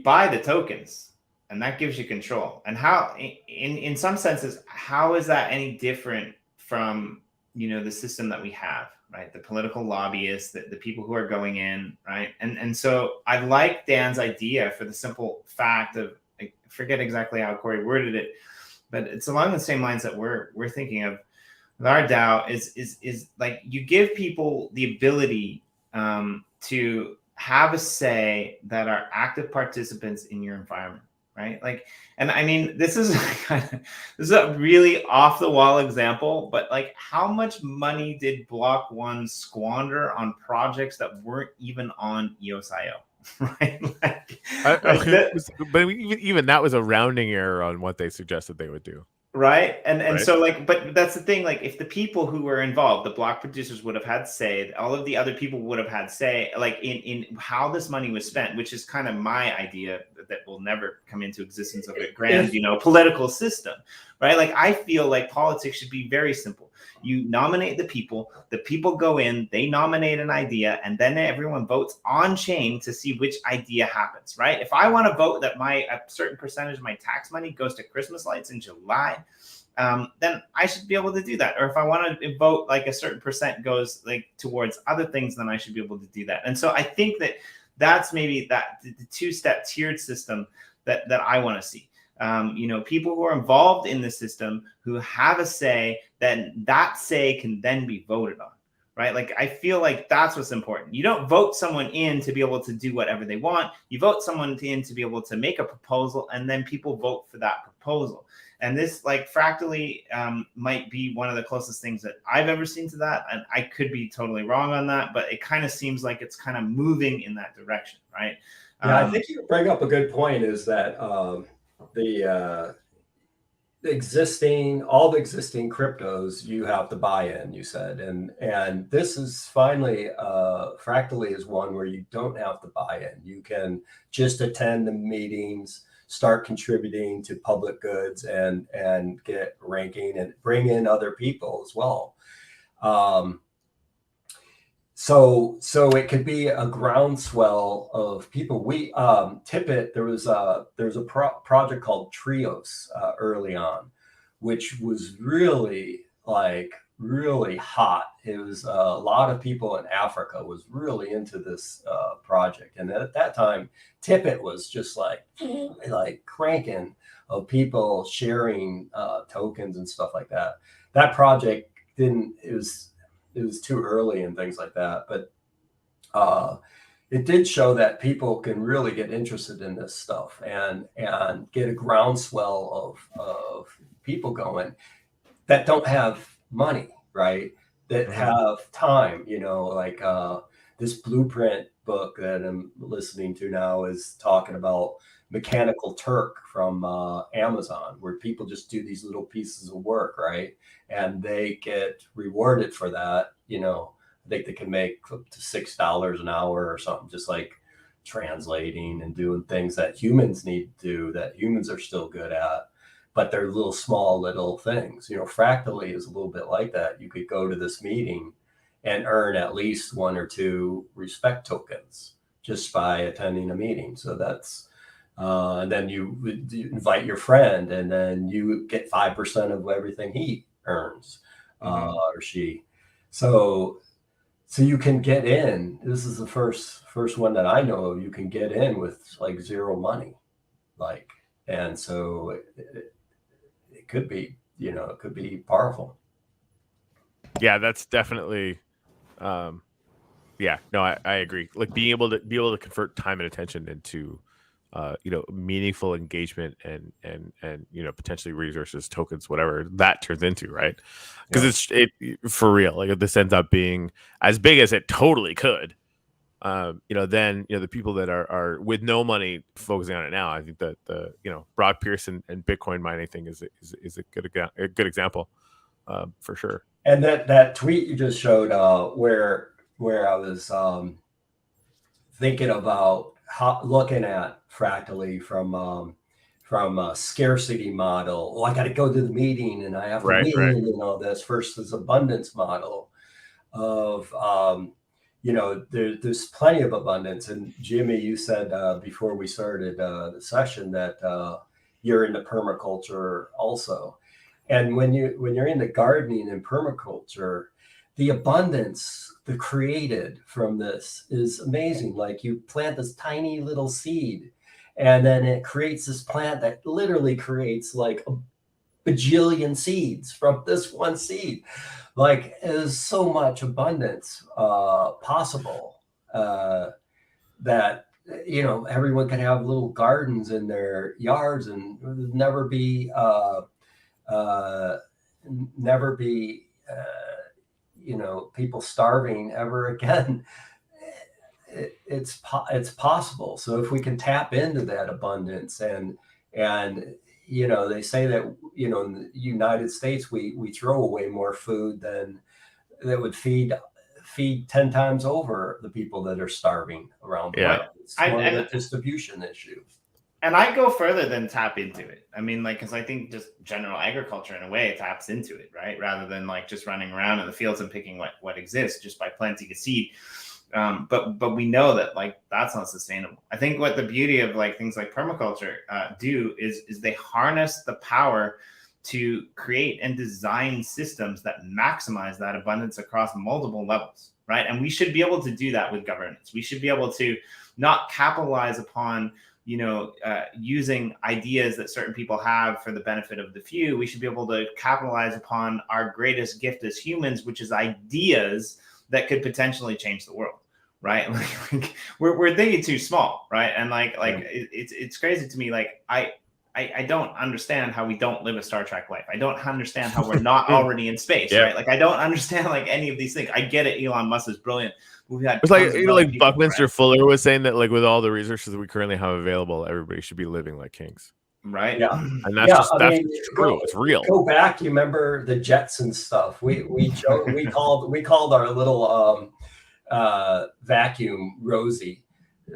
buy the tokens, and that gives you control. And how, in some senses, how is that any different from the system that we have? Right, the political lobbyists, the people who are going in, right, and so I like Dan's idea for the simple fact of, I forget exactly how Corey worded it, but it's along the same lines that we're thinking of with our DAO. Is like you give people the ability to have a say that are active participants in your environment. Right. Like, and I mean, this is a really off the wall example, but like how much money did Block One squander on projects that weren't even on EOSIO? Right. But even that was a rounding error on what they suggested they would do. Right. And so like, but that's the thing, like if the people who were involved, the block producers would have had say, all of the other people would have had say, like in how this money was spent, which is kind of my idea that will never come into existence of a grand, political system, right? Like I feel like politics should be very simple. You nominate the people go in, they nominate an idea, and then everyone votes on chain to see which idea happens, right? If I want to vote that a certain percentage of my tax money goes to Christmas lights in July, then I should be able to do that. Or if I want to vote like a certain percent goes like towards other things, then I should be able to do that. And so I think that's maybe the two-step tiered system that I want to see. People who are involved in the system who have a say, then that say can then be voted on, right? Like, I feel like that's what's important. You don't vote someone in to be able to do whatever they want. You vote someone in to be able to make a proposal, and then people vote for that proposal. And this, like, Fractally might be one of the closest things that I've ever seen to that. And I could be totally wrong on that, but it kind of seems like it's kind of moving in that direction, right? Yeah, I think you bring up a good point, is that the existing cryptos, you have to buy in, you said, and this is finally Fractally is one where you don't have to buy in. You can just attend the meetings, start contributing to public goods, and get ranking and bring in other people as well. So it could be a groundswell of people. We Tipit, there's a project called Trios early on, which was really really hot. It was a lot of people in Africa was really into this project, and at that time, Tipit was just like cranking of people sharing tokens and stuff like that. That project didn't. It was too early and things like that. But it did show that people can really get interested in this stuff and get a groundswell of people going that don't have money, right? That have time, like this Blueprint book that I'm listening to now is talking about Mechanical Turk from Amazon, where people just do these little pieces of work, right? And they get rewarded for that. I think they can make up to $6 an hour or something, just like translating and doing things that humans need to do, that humans are still good at, but they're little things. Fractally is a little bit like that. You could go to this meeting and earn at least 1 or 2 respect tokens just by attending a meeting. So that's and then you invite your friend, and then you get 5% of everything he earns or she. So you can get in. This is the first one that I know of. You can get in with like zero money, and so it could be, it could be powerful. Yeah, that's definitely. Yeah, no, I agree. Like being able to convert time and attention into meaningful engagement and potentially resources, tokens, whatever that turns into, right? Because it for real, like if this ends up being as big as it totally could, then the people that are with no money focusing on it now, I think that the Brock Pearson and Bitcoin mining thing is a good example, for sure. And that tweet you just showed, where I was thinking about looking at Fractally from a scarcity model. Oh, I got to go to the meeting and I have to meeting and all this, versus abundance model of there's plenty of abundance. And Jimmy, you said before we started the session that you're into permaculture also. And when you're into gardening and permaculture, the abundance the created from this is amazing. Like you plant this tiny little seed, and then it creates this plant that literally creates like a bajillion seeds from this one seed. Like there's so much abundance possible that everyone can have little gardens in their yards and never be people starving ever again. It's possible. So if we can tap into that abundance and they say that in the United States we throw away more food than that would feed 10 times over the people that are starving around the world. It's more of a distribution issue. And I go further than tap into it. I mean, because I think just general agriculture in a way taps into it, right? Rather than just running around in the fields and picking what exists just by planting a seed. But we know that that's not sustainable. I think what the beauty of things like permaculture do is they harness the power to create and design systems that maximize that abundance across multiple levels, right? And we should be able to do that with governance. We should be able to not capitalize upon using ideas that certain people have for the benefit of the few. We should be able to capitalize upon our greatest gift as humans, which is ideas that could potentially change the world, right? We're thinking too small, right? And it's crazy to me. I don't understand how we don't live a Star Trek life. I don't understand how we're not already in space, right? I don't understand any of these things. I get it. Elon Musk is brilliant. It's like Buckminster Fuller was saying that with all the resources that we currently have available, everybody should be living like kings. Right. Yeah. And that's true. It's real. Go back. You remember the Jetsons stuff? We called our little vacuum Rosie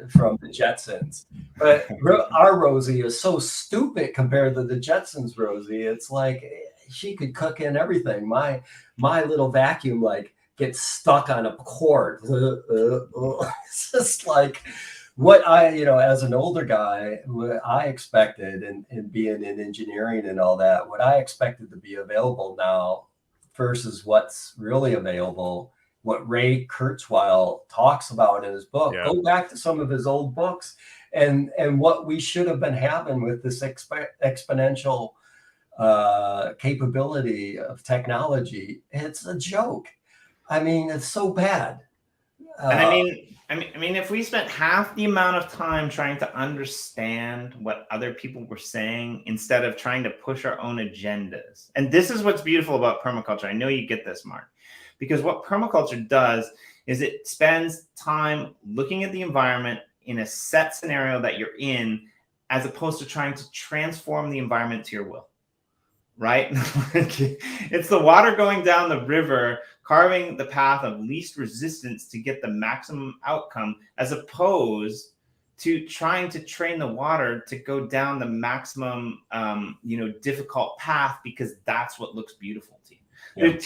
from the Jetsons, but our Rosie is so stupid compared to the Jetsons Rosie. It's like she could cook in everything. My little vacuum get stuck on a cord. It's just like what I, as an older guy, what I expected and being in engineering and all that, what I expected to be available now versus what's really available, what Ray Kurzweil talks about in his book. Yeah. Go back to some of his old books and what we should have been having with this exponential capability of technology. It's a joke. I mean, it's so bad. And I mean, if we spent half the amount of time trying to understand what other people were saying instead of trying to push our own agendas, and this is what's beautiful about permaculture. I know you get this, Mark, because what permaculture does is it spends time looking at the environment in a set scenario that you're in, as opposed to trying to transform the environment to your will. Right? It's the water going down the river, carving the path of least resistance to get the maximum outcome, as opposed to trying to train the water to go down the maximum, difficult path, because that's what looks beautiful to you. Yeah. They're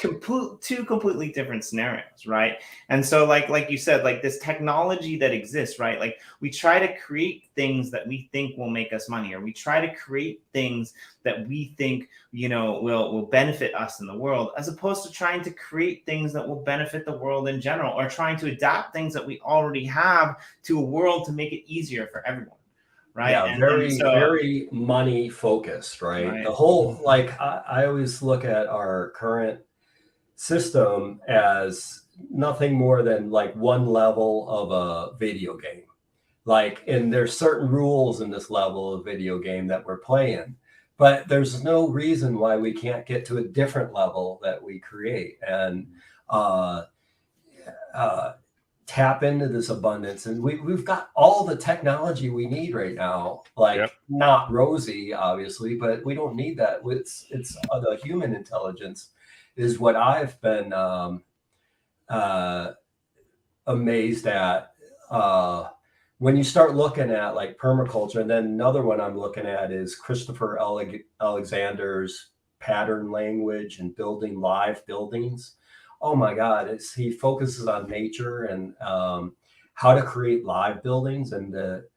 two completely different scenarios, right? And so, like you said, like this technology that exists, right? Like we try to create things that we think will make us money, or we try to create things that we think, will benefit us in the world, as opposed to trying to create things that will benefit the world in general, or trying to adapt things that we already have to a world to make it easier for everyone. Right. Yeah, very money focused, right? The whole, I always look at our current system as nothing more than like one level of a video game. And there's certain rules in this level of video game that we're playing, but there's no reason why we can't get to a different level that we create and tap into this abundance. And we've got all the technology we need right now, not rosy, obviously, but we don't need that. It's the human intelligence is what I've been amazed at when you start looking at like permaculture. And then another one I'm looking at is Christopher Alexander's pattern language and building live buildings. Oh my God, he focuses on nature and how to create live buildings. And the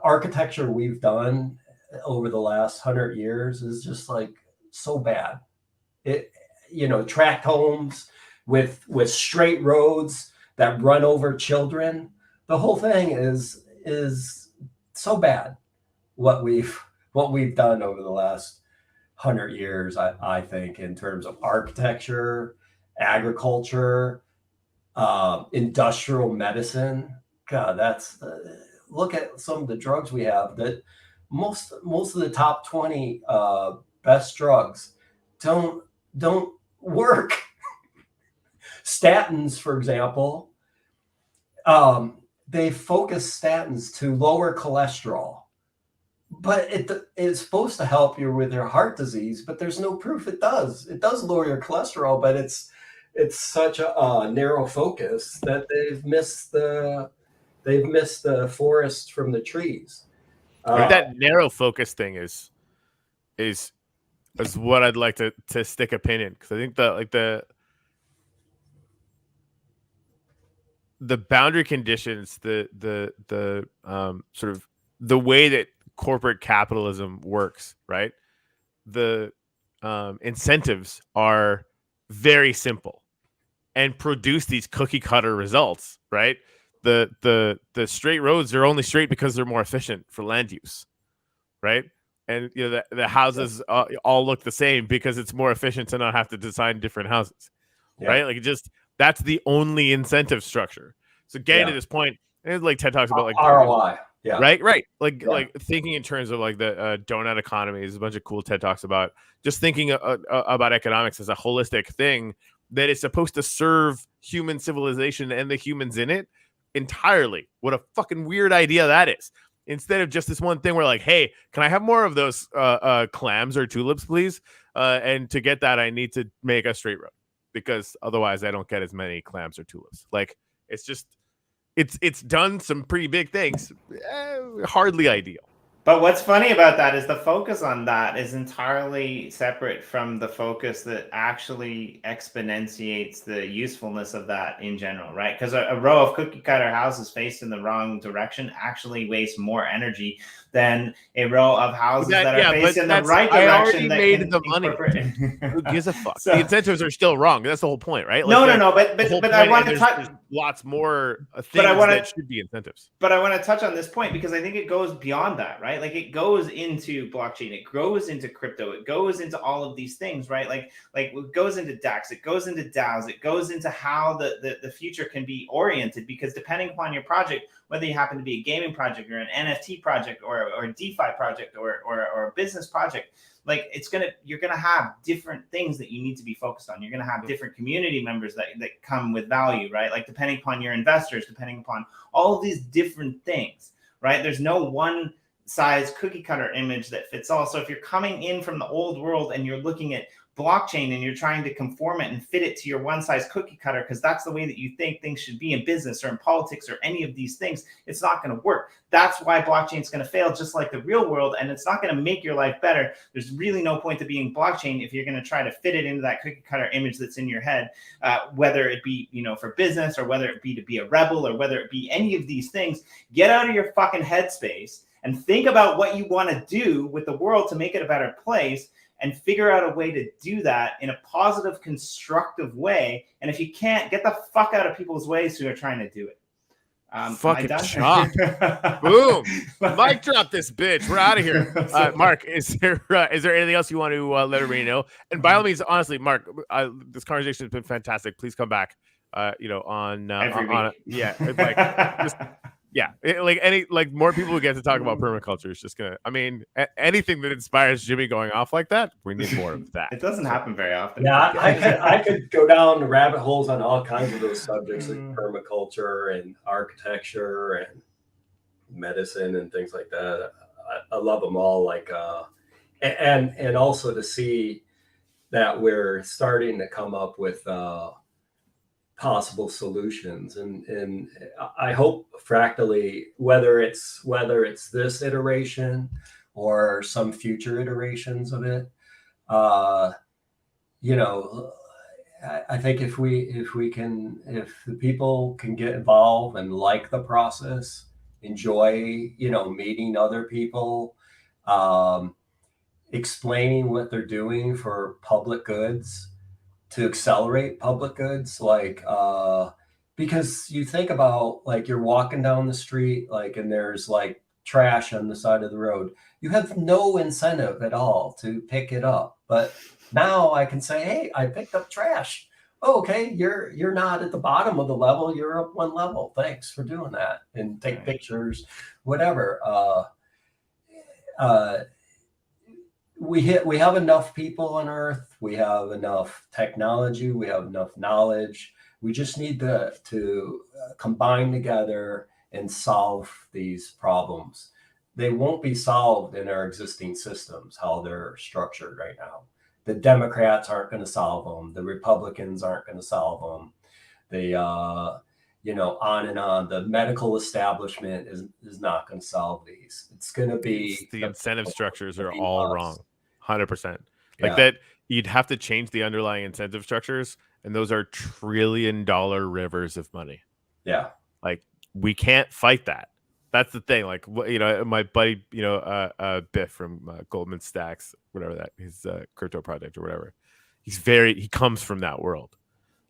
architecture we've done over the last 100 years is just like so bad. Tract homes with straight roads that run over children. The whole thing is so bad. What we've done over the last 100 years, I think, in terms of architecture, agriculture, industrial medicine. God, that's look at some of the drugs we have. That most of the top 20 best drugs don't work. Statins, for example, they focus statins to lower cholesterol, but it's supposed to help you with your heart disease. But there's no proof it does. It does lower your cholesterol, but it's such a narrow focus that they've missed the forest from the trees. That narrow focus thing is what I'd like to stick a pin in, because I think the boundary conditions, the sort of the way that corporate capitalism works, right? The incentives are very simple and produce these cookie cutter results, right? The straight roads are only straight because they're more efficient for land use, right? And the houses all look the same because it's more efficient to not have to design different houses, right? Like that's the only incentive structure. So getting to this point, and like Ted talks about like ROI, right, like thinking in terms of like the donut economy is a bunch of cool TED Talks about just thinking about economics as a holistic thing that is supposed to serve human civilization and the humans in it entirely. What a fucking weird idea that is. Instead of just this one thing where like, hey, can I have more of those clams or tulips, please? And to get that, I need to make a straight road, because otherwise I don't get as many clams or tulips. Like, it's just, it's done some pretty big things. Hardly ideal. But what's funny about that is the focus on that is entirely separate from the focus that actually exponentiates the usefulness of that in general, right? Because a row of cookie cutter houses faced in the wrong direction actually wastes more energy than a row of houses that are faced in the right I direction already that made can the money. incorporate. Who gives a fuck? So, The incentives are still wrong. That's the whole point, right? no, Like no, the whole but point, I want and to there's touch. lots more But I things want that to. should be incentives. But I want to touch on this point because I think it goes beyond that, right? Like it goes into blockchain, it goes into crypto, it goes into all of these things, right? Like it goes into DAX, it goes into DAOs, it goes into how the future can be oriented, because depending upon your project, whether you happen to be a gaming project or an NFT project or a DeFi project or a business project, like you're gonna have different things that you need to be focused on. You're gonna have different community members that come with value, right? Like depending upon your investors, depending upon all of these different things, right? There's no one size cookie cutter image that fits all. So if you're coming in from the old world and you're looking at blockchain and you're trying to conform it and fit it to your one size cookie cutter because that's the way that you think things should be in business or in politics or any of these things, it's not going to work. That's why blockchain is going to fail, just like the real world, and it's not going to make your life better. There's really no point to being blockchain if you're going to try to fit it into that cookie cutter image that's in your head, whether it be for business or whether it be to be a rebel or whether it be any of these things. Get out of your fucking headspace and think about what you want to do with the world to make it a better place, and figure out a way to do that in a positive, constructive way. And if you can't, get the fuck out of people's ways who are trying to do it. Fucking chop. Boom. Mic drop this bitch. We're out of here. Mark, is there anything else you want to let everybody know? And by all means, honestly, Mark, this conversation has been fantastic. Please come back. Every week. Yeah, like just yeah, like more people who get to talk about permaculture is just gonna. I mean, anything that inspires Jimmy going off like that, we need more of that. It doesn't happen very often. Yeah, I could go down rabbit holes on all kinds of those subjects, like permaculture and architecture and medicine and things like that. I love them all. Like, and also to see that we're starting to come up with possible solutions, and I hope Fractally, whether it's this iteration or some future iterations of it, I think if the people can get involved and like the process, enjoy meeting other people, explaining what they're doing for public goods, to accelerate public goods, like because you think about, like, you're walking down the street, like, and there's like trash on the side of the road. You have no incentive at all to pick it up, but now I can say, hey, I picked up trash. Oh, okay, you're not at the bottom of the level, you're up one level, thanks for doing that, and take pictures, whatever. We have enough people on Earth. We have enough technology. We have enough knowledge. We just need to combine together and solve these problems. They won't be solved in our existing systems, how they're structured right now. The Democrats aren't going to solve them. The Republicans aren't going to solve them. The on and on. The medical establishment is not going to solve these. It's going to be the incentive structures are all wrong. 100%. Like Yeah. that, you'd have to change the underlying incentive structures, and those are $1 trillion rivers of money. Yeah. Like, we can't fight that. That's the thing. Like, my buddy, Biff from Goldman Sachs, whatever that, his crypto project or whatever. He comes from that world,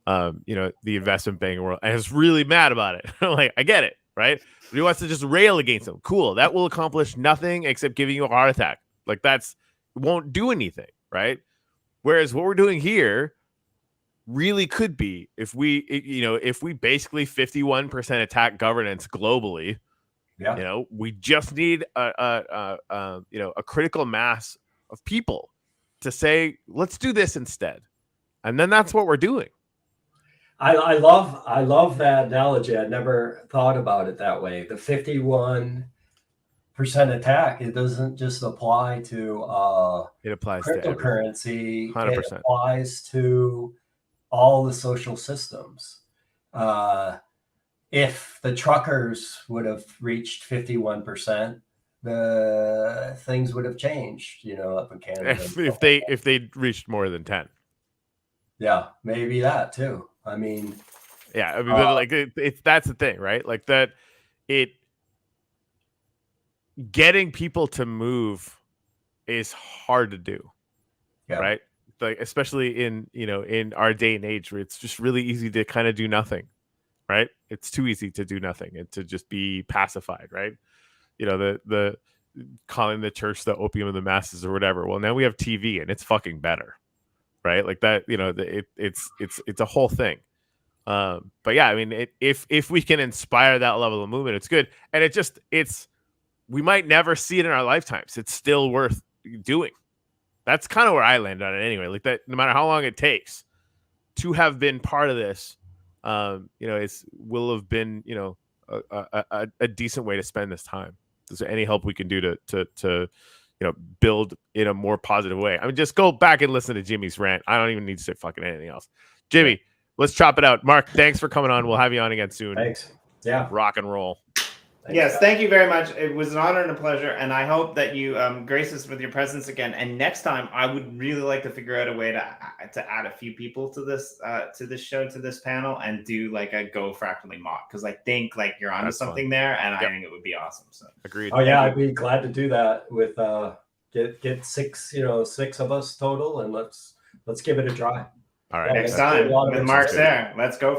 the investment banking world, and is really mad about it. Like, I get it, right? But he wants to just rail against them. Cool. That will accomplish nothing except giving you a heart attack. Like, won't do anything, right? Whereas what we're doing here really could be, if we basically 51% attack governance globally. Yeah. We just need a critical mass of people to say, let's do this instead, and then that's what we're doing. I love that analogy. I never thought about it that way. The 51% attack, it doesn't just apply to it applies cryptocurrency. To 100%. It applies to all the social systems. If the truckers would have reached 51%, the things would have changed, up in Canada. If they reached more than 10. Yeah, maybe that too. I mean, yeah, I mean, but like that's the thing, right? Like that, getting people to move is hard to do, right? Like especially in our day and age where it's just really easy to kind of do nothing, right? It's too easy to do nothing and to just be pacified, right? The calling the church the opium of the masses or whatever. Well, now we have TV and it's fucking better, right? Like that, it's a whole thing. But yeah, I mean, if we can inspire that level of movement, it's good. And we might never see it in our lifetimes. It's still worth doing. That's kind of where I land on it anyway. Like that, no matter how long it takes to have been part of this, will have been, a decent way to spend this time. Is there any help we can do to build in a more positive way? I mean, just go back and listen to Jimmy's rant. I don't even need to say fucking anything else. Jimmy, let's chop it out. Mark, thanks for coming on. We'll have you on again soon. Thanks. Yeah. Rock and roll. Yes, thank you very much. It was an honor and a pleasure, and I hope that you grace us with your presence again. And next time, I would really like to figure out a way to add a few people to this show, to this panel, and do like a Go Fractally mock, because I think like you're onto something there, and I think it would be awesome. So agreed. Oh yeah, I'd be glad to do that with get six of us total, and let's give it a try. All right, next time with Mark Stair. Let's go for